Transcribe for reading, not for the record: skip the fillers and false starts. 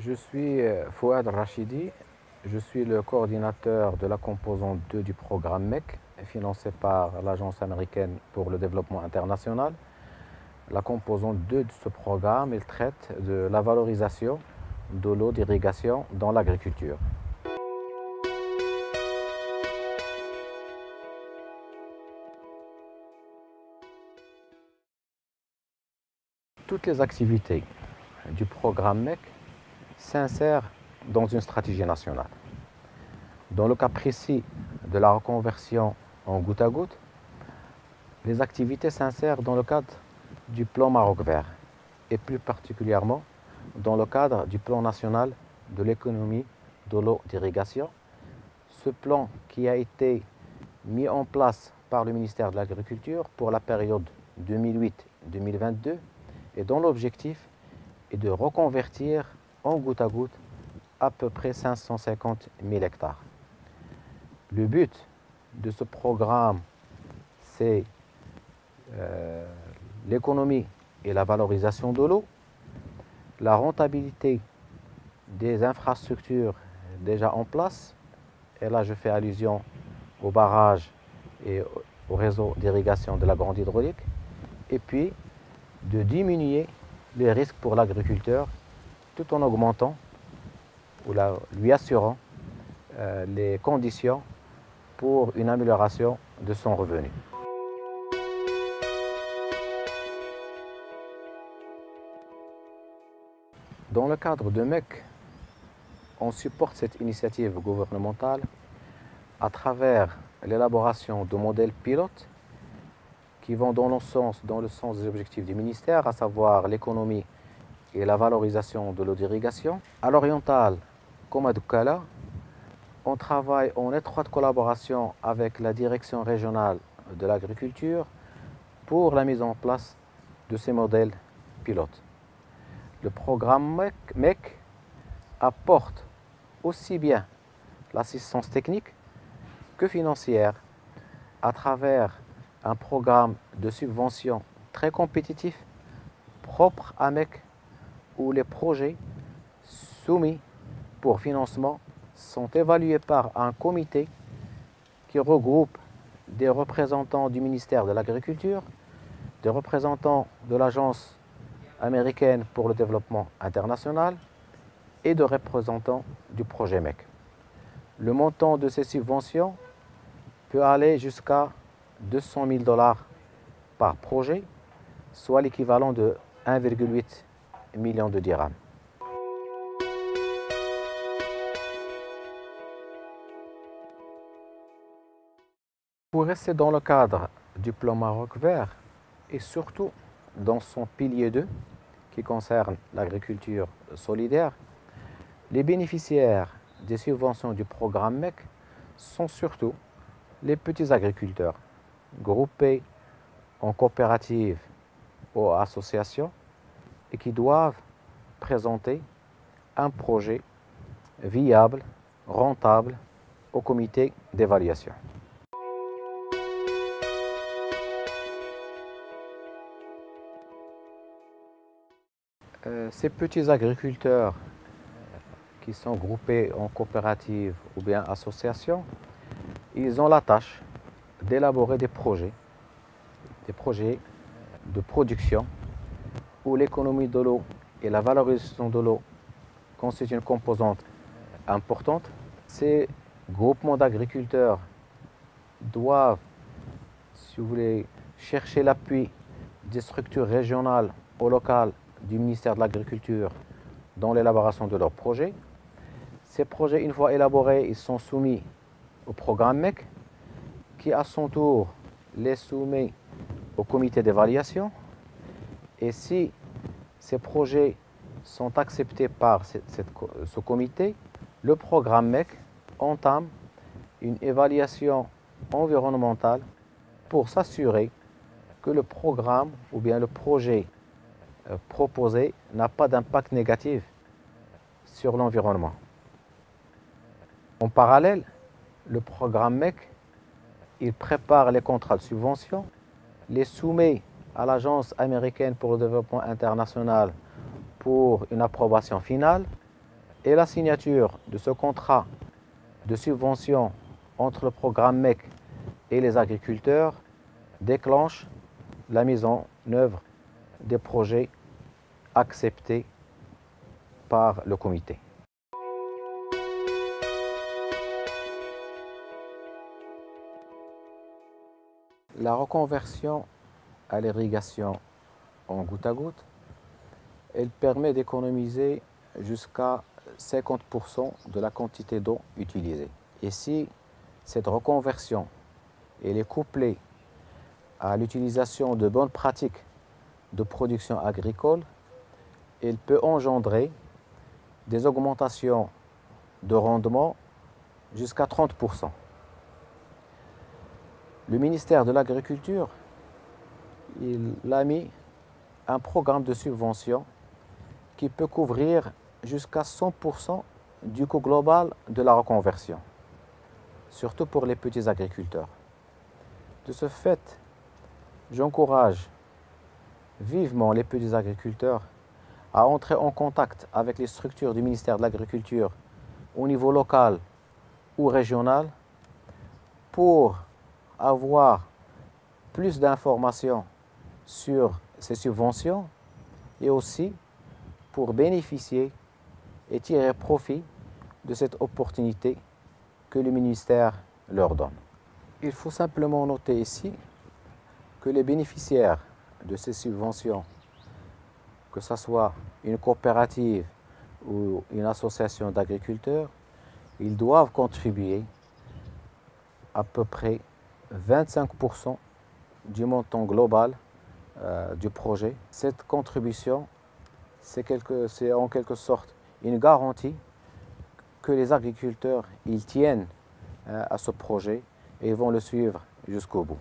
Je suis Fouad Rachidi, je suis le coordinateur de la composante 2 du programme MEC, financé par l'Agence américaine pour le développement international. La composante 2 de ce programme, elle traite de la valorisation de l'eau d'irrigation dans l'agriculture. Toutes les activités du programme MEC s'insèrent dans une stratégie nationale. Dans le cas précis de la reconversion en goutte à goutte, les activités s'insèrent dans le cadre du plan Maroc vert et plus particulièrement dans le cadre du plan national de l'économie de l'eau d'irrigation. Ce plan qui a été mis en place par le ministère de l'Agriculture pour la période 2008-2022 et dont l'objectif est de reconvertir en goutte à peu près 550 000 hectares. Le but de ce programme, c'est l'économie et la valorisation de l'eau, la rentabilité des infrastructures déjà en place, et là je fais allusion aux barrages et au réseau d'irrigation de la grande hydraulique, et puis de diminuer les risques pour l'agriculteur tout en augmentant ou lui assurant les conditions pour une amélioration de son revenu. Dans le cadre de MEC, on supporte cette initiative gouvernementale à travers l'élaboration de modèles pilotes qui vont dans le sens des objectifs du ministère, à savoir l'économie et la valorisation de l'eau d'irrigation. À l'oriental, comme à Doukala, on travaille en étroite collaboration avec la direction régionale de l'agriculture pour la mise en place de ces modèles pilotes. Le programme MEC apporte aussi bien l'assistance technique que financière à travers un programme de subvention très compétitif propre à MEC où les projets soumis pour financement sont évalués par un comité qui regroupe des représentants du ministère de l'Agriculture, des représentants de l'Agence américaine pour le développement international et de représentants du projet MEC. Le montant de ces subventions peut aller jusqu'à 200 000 $ par projet, soit l'équivalent de 1,8 million de dirhams. Pour rester dans le cadre du plan Maroc vert et surtout dans son pilier 2 qui concerne l'agriculture solidaire, les bénéficiaires des subventions du programme MEC sont surtout les petits agriculteurs groupés en coopératives ou associations et qui doivent présenter un projet viable, rentable au comité d'évaluation. Ces petits agriculteurs qui sont groupés en coopérative ou bien association, ils ont la tâche d'élaborer des projets de production où l'économie de l'eau et la valorisation de l'eau constituent une composante importante. Ces groupements d'agriculteurs doivent, si vous voulez, chercher l'appui des structures régionales ou locales du ministère de l'Agriculture dans l'élaboration de leurs projets. Ces projets, une fois élaborés, ils sont soumis au programme MEC qui, à son tour, les soumet au comité d'évaluation. Et si ces projets sont acceptés par ce comité, le programme MEC entame une évaluation environnementale pour s'assurer que le programme ou bien le projet proposé n'a pas d'impact négatif sur l'environnement. En parallèle, le programme MEC, il prépare les contrats de subvention, les soumet à l'Agence américaine pour le développement international pour une approbation finale Et la signature de ce contrat de subvention entre le programme MEC et les agriculteurs déclenche la mise en œuvre des projets acceptés par le comité. La reconversion à l'irrigation en goutte à goutte, elle permet d'économiser jusqu'à 50% de la quantité d'eau utilisée. Et si cette reconversion elle est couplée à l'utilisation de bonnes pratiques de production agricole, elle peut engendrer des augmentations de rendement jusqu'à 30%. Le ministère de l'Agriculture, il a mis un programme de subvention qui peut couvrir jusqu'à 100% du coût global de la reconversion, surtout pour les petits agriculteurs. De ce fait, j'encourage vivement les petits agriculteurs à entrer en contact avec les structures du ministère de l'Agriculture au niveau local ou régional pour avoir plus d'informations sur ces subventions et aussi pour bénéficier et tirer profit de cette opportunité que le ministère leur donne. Il faut simplement noter ici que les bénéficiaires de ces subventions, que ce soit une coopérative ou une association d'agriculteurs, ils doivent contribuer à peu près 25% du montant global du projet. Cette contribution, c'est en quelque sorte une garantie que les agriculteurs ils tiennent à ce projet et vont le suivre jusqu'au bout.